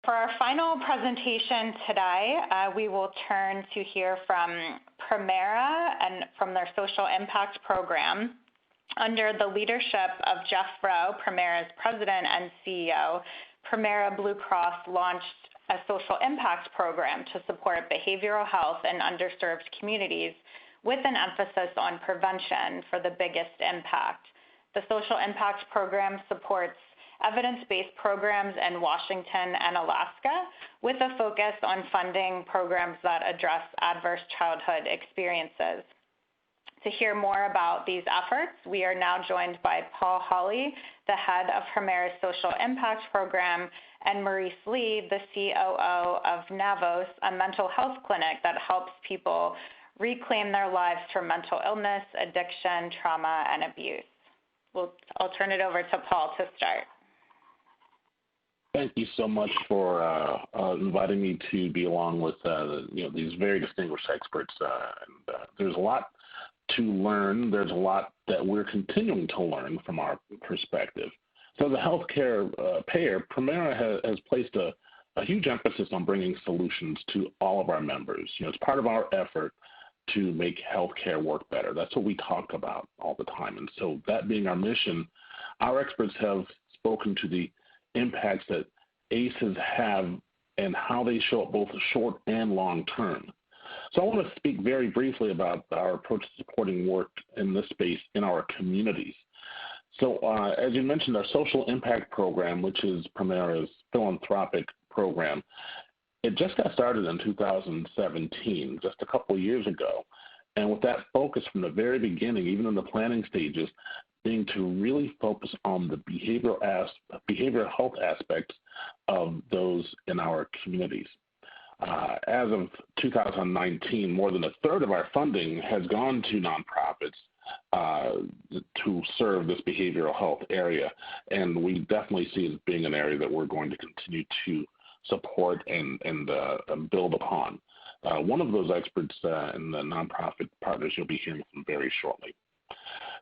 For our final presentation today, we will turn to hear from Premera and from their social impact program. Under the leadership of Jeff Rowe, Premera's president and CEO, Premera Blue Cross launched a social impact program to support behavioral health in underserved communities with an emphasis on prevention for the biggest impact. The social impact program supports evidence-based programs in Washington and Alaska with a focus on funding programs that address adverse childhood experiences. To hear more about these efforts, we are now joined by Paul Hollie, the head of Premera's Social Impact Program, and Maurice Lee, the COO of Navos, a mental health clinic that helps people reclaim their lives from mental illness, addiction, trauma, and abuse. I'll turn it over to Paul to start. Thank you so much for inviting me to be along with these very distinguished experts. There's a lot to learn. There's a lot that we're continuing to learn from our perspective. So as a healthcare payer, Premera has placed a huge emphasis on bringing solutions to all of our members. It's part of our effort to make healthcare work better. That's what we talk about all the time. And so that being our mission, our experts have spoken to the impacts that ACEs have and how they show up both short and long term. So I want to speak very briefly about our approach to supporting work in this space in our communities. So as you mentioned, our social impact program, which is Premera's philanthropic program, it just got started in 2017, just a couple of years ago. And with that focus from the very beginning, even in the planning stages, being to really focus on the behavioral health aspects of those in our communities. As of 2019, more than a third of our funding has gone to nonprofits to serve this behavioral health area, and we definitely see it as being an area that we're going to continue to support and build upon. One of those experts in the nonprofit partners you'll be hearing from very shortly.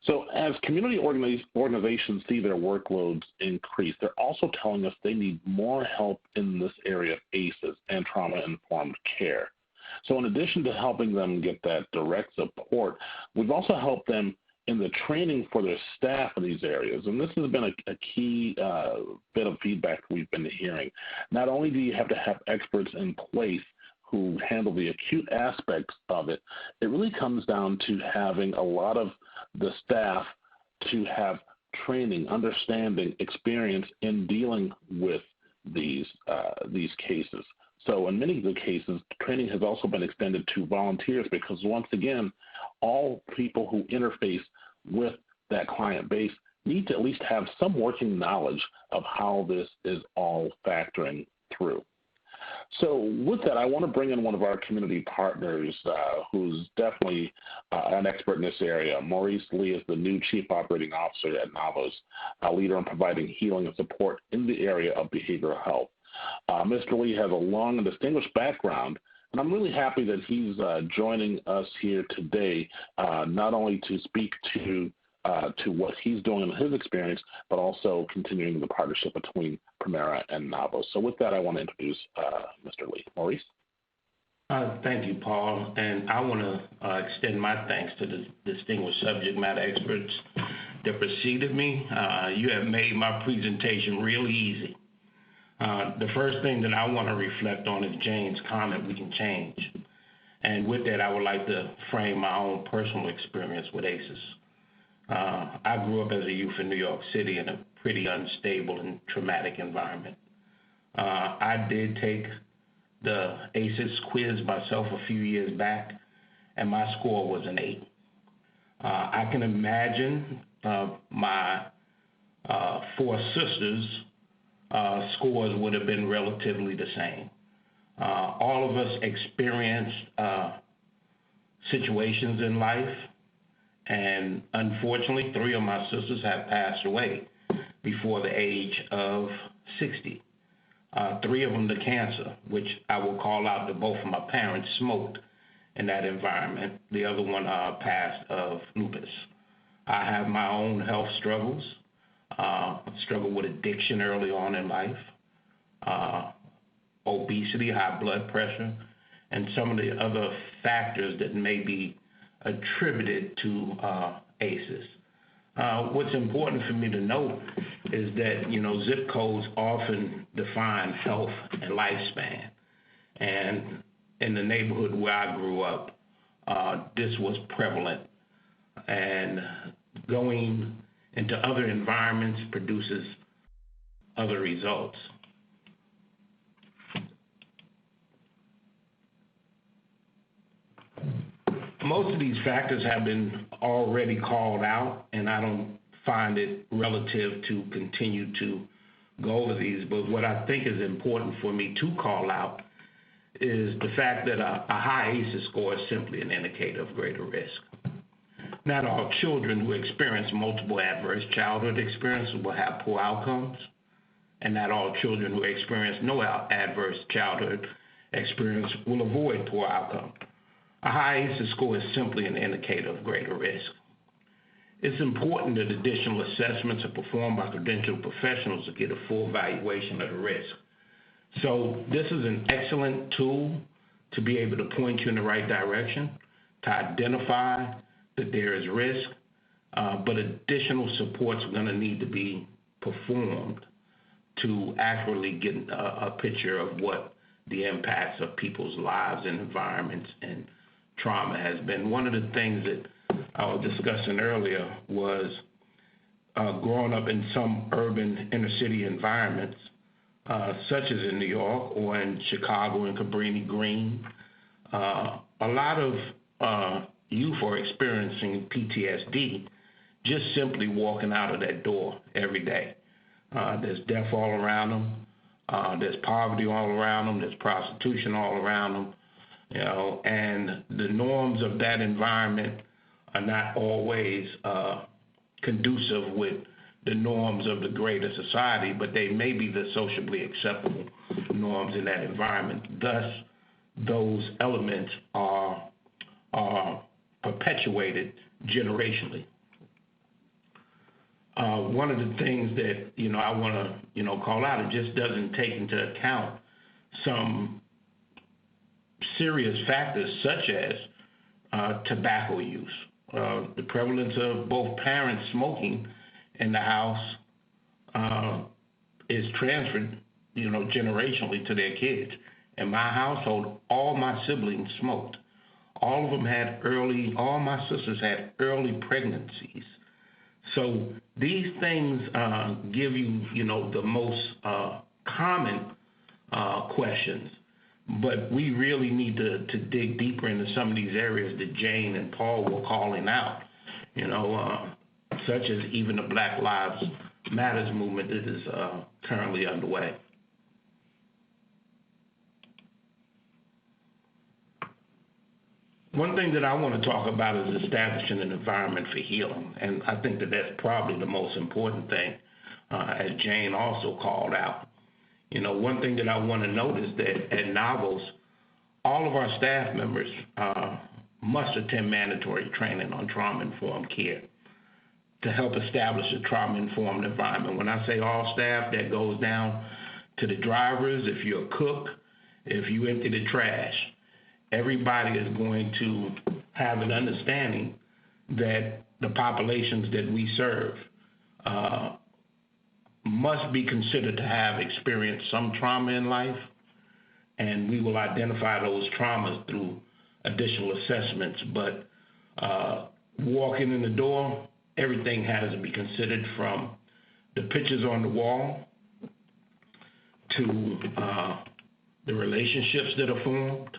So as community organizations see their workloads increase, they're also telling us they need more help in this area of ACEs and trauma-informed care. So in addition to helping them get that direct support, we've also helped them in the training for their staff in these areas. And this has been a key bit of feedback we've been hearing. Not only do you have to have experts in place who handle the acute aspects of it, it really comes down to having a lot of the staff to have training, understanding, experience in dealing with these cases. So in many of the cases, training has also been extended to volunteers because once again, all people who interface with that client base need to at least have some working knowledge of how this is all factoring through. So with that, I want to bring in one of our community partners who's definitely an expert in this area. Maurice Lee is the new Chief Operating Officer at Navos, a leader in providing healing and support in the area of behavioral health. Mr. Lee has a long and distinguished background, and I'm really happy that he's joining us here today, not only to speak to what he's doing in his experience, but also continuing the partnership between Premera and Navos. So with that, I want to introduce Mr. Lee. Maurice? Thank you, Paul. And I want to extend my thanks to the distinguished subject matter experts that preceded me. You have made my presentation really easy. The first thing that I want to reflect on is Jane's comment, we can change. And with that, I would like to frame my own personal experience with ACEs. I grew up as a youth in New York City in a pretty unstable and traumatic environment. I did take the ACEs quiz myself a few years back, and my score was an 8. I can imagine my 4 sisters' scores would have been relatively the same. All of us experienced situations in life, and unfortunately, 3 of my sisters have passed away before the age of 60. 3 of them to cancer, which I will call out that both of my parents smoked in that environment. The other one passed of lupus. I have my own health struggles. Struggled with addiction early on in life. obesity, high blood pressure, and some of the other factors that may be attributed to ACEs. What's important for me to note is that, zip codes often define health and lifespan. And in the neighborhood where I grew up, this was prevalent. And going into other environments produces other results. Most of these factors have been already called out, and I don't find it relative to continue to go over these. But what I think is important for me to call out is the fact that a high ACEs score is simply an indicator of greater risk. Not all children who experience multiple adverse childhood experiences will have poor outcomes, and not all children who experience no adverse childhood experience will avoid poor outcomes. A high ACEs score is simply an indicator of greater risk. It's important that additional assessments are performed by credentialed professionals to get a full evaluation of the risk. So this is an excellent tool to be able to point you in the right direction, to identify that there is risk, but additional supports are going to need to be performed to accurately get a picture of what the impacts of people's lives and environments and trauma has been. One of the things that I was discussing earlier was growing up in some urban inner city environments, such as in New York or in Chicago and Cabrini Green. A lot of youth are experiencing PTSD just simply walking out of that door every day. There's death all around them. There's poverty all around them. There's prostitution all around them. And the norms of that environment are not always conducive with the norms of the greater society, but they may be the socially acceptable norms in that environment. Thus, those elements are perpetuated generationally. One of the things that, I want to, call out, it just doesn't take into account some serious factors such as tobacco use. The prevalence of both parents smoking in the house is transferred, generationally to their kids. In my household, all my siblings smoked. All my sisters had early pregnancies. So these things give you, the most common questions. But we really need to dig deeper into some of these areas that Jane and Paul were calling out, such as even the Black Lives Matters movement that is currently underway. One thing that I want to talk about is establishing an environment for healing, and I think that that's probably the most important thing, as Jane also called out. One thing that I want to note is that at Navos, all of our staff members must attend mandatory training on trauma-informed care to help establish a trauma-informed environment. When I say all staff, that goes down to the drivers, if you're a cook, if you empty the trash. Everybody is going to have an understanding that the populations that we serve must be considered to have experienced some trauma in life, and we will identify those traumas through additional assessments. But walking in the door, everything has to be considered, from the pictures on the wall to the relationships that are formed,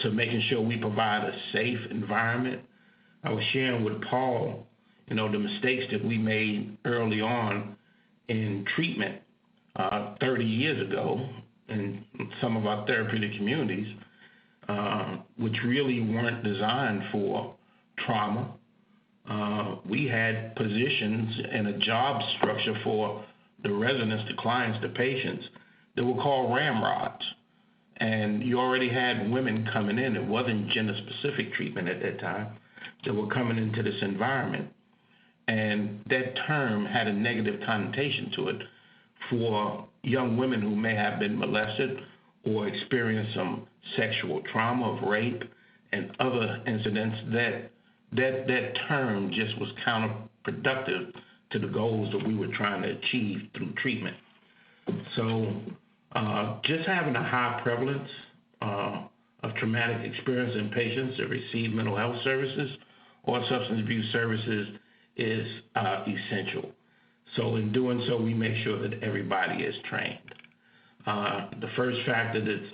to making sure we provide a safe environment. I was sharing with Paul, the mistakes that we made early on in treatment 30 years ago in some of our therapeutic communities, which really weren't designed for trauma. We had positions and a job structure for the residents, the clients, the patients that were called ramrods. And you already had women coming in. It wasn't gender-specific treatment at that time. That were coming into this environment. And that term had a negative connotation to it for young women who may have been molested or experienced some sexual trauma of rape and other incidents, that term just was counterproductive to the goals that we were trying to achieve through treatment. So just having a high prevalence of traumatic experience in patients that receive mental health services or substance abuse services is essential. So in doing so, we make sure that everybody is trained. The first factor that's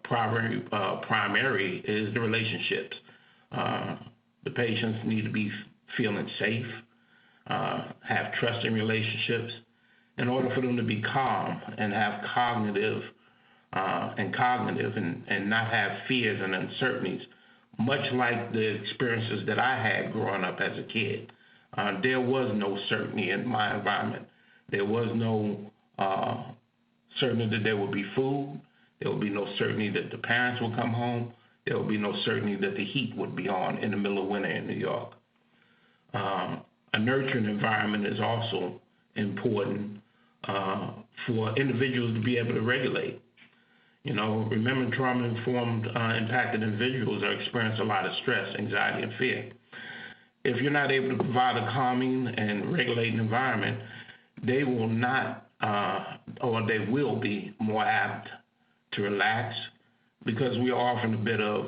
primary is the relationships. The patients need to be feeling safe, have trusting relationships in order for them to be calm and have cognitive and not have fears and uncertainties, much like the experiences that I had growing up as a kid. There was no certainty in my environment. There was no certainty that there would be food. There would be no certainty that the parents would come home. There would be no certainty that the heat would be on in the middle of winter in New York. A nurturing environment is also important for individuals to be able to regulate. Remember, trauma-informed impacted individuals are experiencing a lot of stress, anxiety, and fear. If you're not able to provide a calming and regulating environment, they will not, or they will be more apt to relax because we are offering a bit of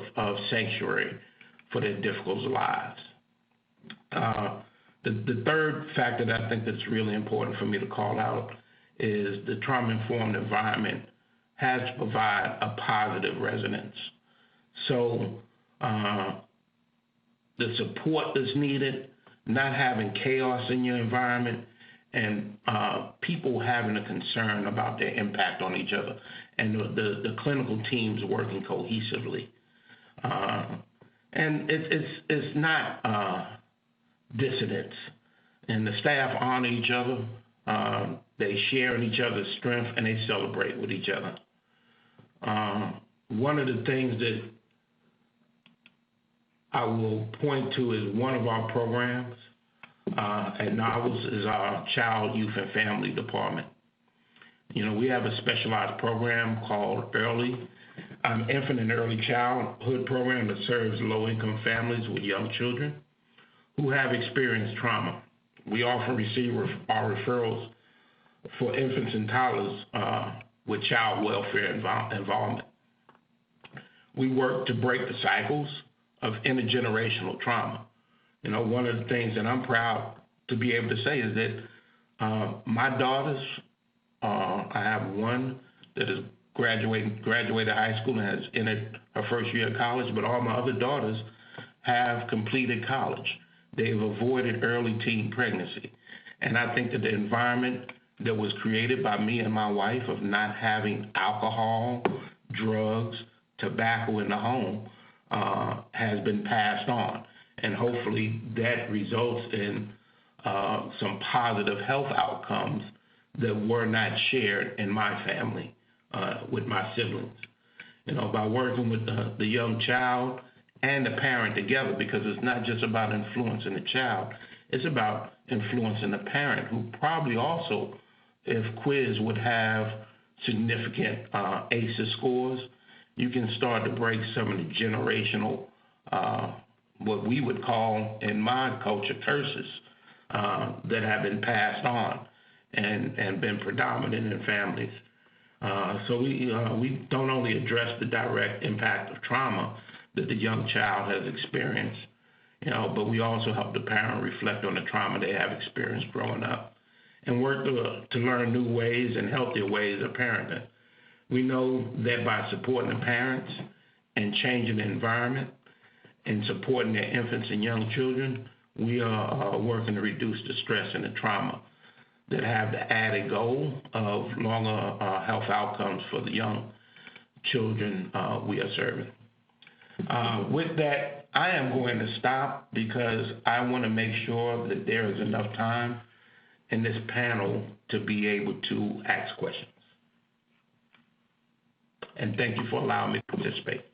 sanctuary for their difficult lives. The third factor that I think that's really important for me to call out is the trauma-informed environment has to provide a positive resonance. So the support that's needed, not having chaos in your environment, and people having a concern about their impact on each other, and the clinical teams working cohesively. And it's not dissonance. And the staff honor each other. They share in each other's strength, and they celebrate with each other. One of the things that I will point to is one of our programs at Navos is our Child, Youth, and Family Department. We have a specialized program called Infant and Early Childhood Program that serves low-income families with young children who have experienced trauma. We often receive our referrals for infants and toddlers with child welfare involvement. We work to break the cycles of intergenerational trauma. One of the things that I'm proud to be able to say is that my daughters, I have one that is graduated high school and has entered her first year of college, but all my other daughters have completed college. They've avoided early teen pregnancy. And I think that the environment that was created by me and my wife of not having alcohol, drugs, tobacco in the home has been passed on. And hopefully that results in some positive health outcomes that were not shared in my family with my siblings. By working with the young child and the parent together, because it's not just about influencing the child, it's about influencing the parent who probably also, if quiz would have significant ACEs scores, you can start to break some of the generational, what we would call in my culture, curses that have been passed on and been predominant in families. So we don't only address the direct impact of trauma that the young child has experienced, but we also help the parent reflect on the trauma they have experienced growing up and work to learn new ways and healthier ways of parenting. We know that by supporting the parents and changing the environment and supporting their infants and young children, we are working to reduce the stress and the trauma that have the added goal of longer health outcomes for the young children we are serving. With that, I am going to stop because I want to make sure that there is enough time in this panel to be able to ask questions. And thank you for allowing me to participate.